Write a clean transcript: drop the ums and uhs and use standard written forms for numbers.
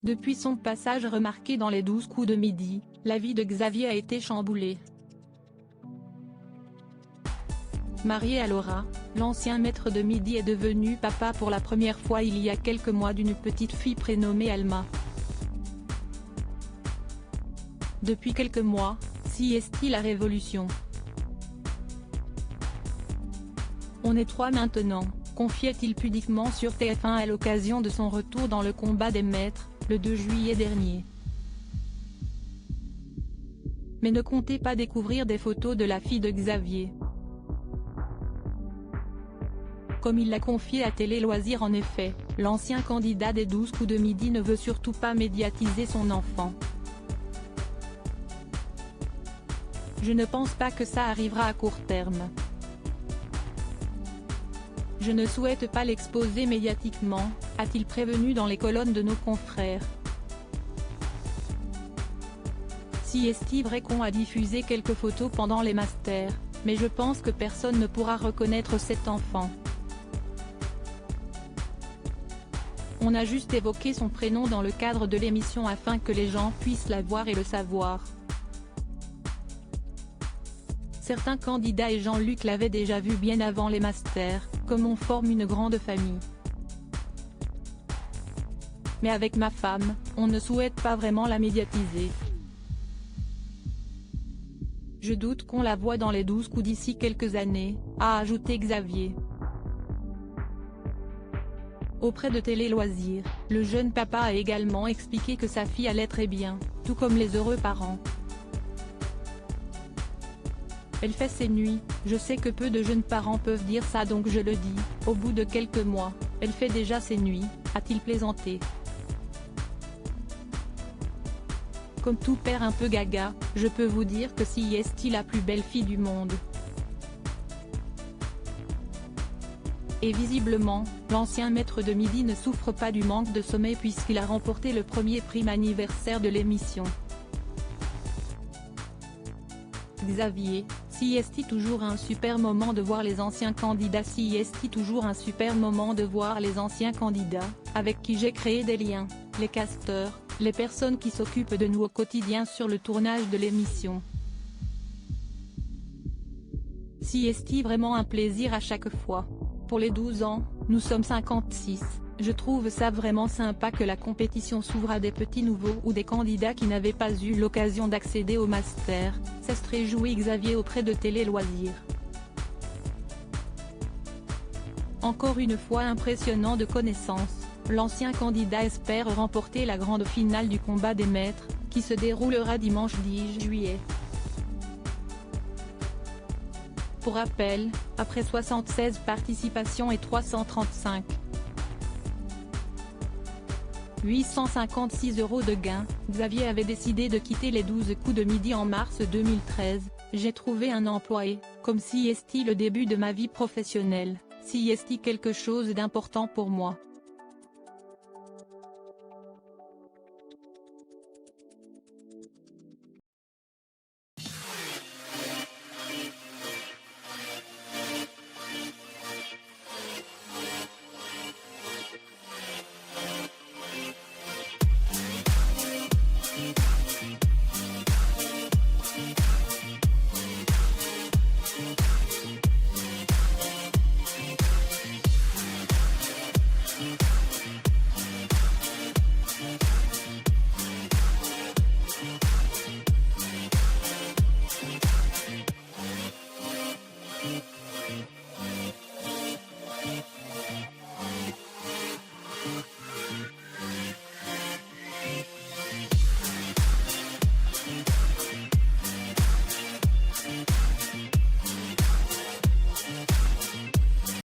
Depuis son passage remarqué dans les 12 coups de midi, la vie de Xavier a été chamboulée. Marié à Laura, l'ancien maître de midi est devenu papa pour la première fois il y a quelques mois d'une petite fille prénommée Alma. Depuis quelques mois, CST la révolution. On est trois maintenant, confiait-il pudiquement sur TF1 à l'occasion de son retour dans le combat des maîtres, le 2 juillet dernier. Mais ne comptez pas découvrir des photos de la fille de Xavier. Comme il l'a confié à Télé Loisirs en effet, l'ancien candidat des 12 coups de midi ne veut surtout pas médiatiser son enfant. Je ne pense pas que ça arrivera à court terme. Je ne souhaite pas l'exposer médiatiquement, a-t-il prévenu dans les colonnes de nos confrères. CST Vrecon a diffusé quelques photos pendant les masters, mais je pense que personne ne pourra reconnaître cet enfant. On a juste évoqué son prénom dans le cadre de l'émission afin que les gens puissent la voir et le savoir. Certains candidats et Jean-Luc l'avaient déjà vu bien avant les masters, comme on forme une grande famille. Mais avec ma femme, on ne souhaite pas vraiment la médiatiser. Je doute qu'on la voie dans les 12 coups d'ici quelques années, a ajouté Xavier. Auprès de Télé Loisirs, le jeune papa a également expliqué que sa fille allait très bien, tout comme les heureux parents. Elle fait ses nuits, je sais que peu de jeunes parents peuvent dire ça donc je le dis, au bout de quelques mois, elle fait déjà ses nuits, a-t-il plaisanté. Comme tout père un peu gaga, je peux vous dire que CST la plus belle fille du monde. Et visiblement, l'ancien maître de midi ne souffre pas du manque de sommeil puisqu'il a remporté le premier prime anniversaire de l'émission. Xavier, CST toujours un super moment de voir les anciens candidats CST toujours un super moment de voir les anciens candidats, avec qui j'ai créé des liens, les casteurs, les personnes qui s'occupent de nous au quotidien sur le tournage de l'émission. CST vraiment un plaisir à chaque fois. Pour les 12 ans, nous sommes 56, je trouve ça vraiment sympa que la compétition s'ouvre à des petits nouveaux ou des candidats qui n'avaient pas eu l'occasion d'accéder au master, ça se réjouit Xavier auprès de Télé Loisirs. Encore une fois impressionnant de connaissances, l'ancien candidat espère remporter la grande finale du combat des maîtres, qui se déroulera dimanche 10 juillet. Pour rappel, après 76 participations et 335 856 € de gains, Xavier avait décidé de quitter les 12 coups de midi en mars 2013, j'ai trouvé un emploi et, comme CST le début de ma vie professionnelle, CST quelque chose d'important pour moi.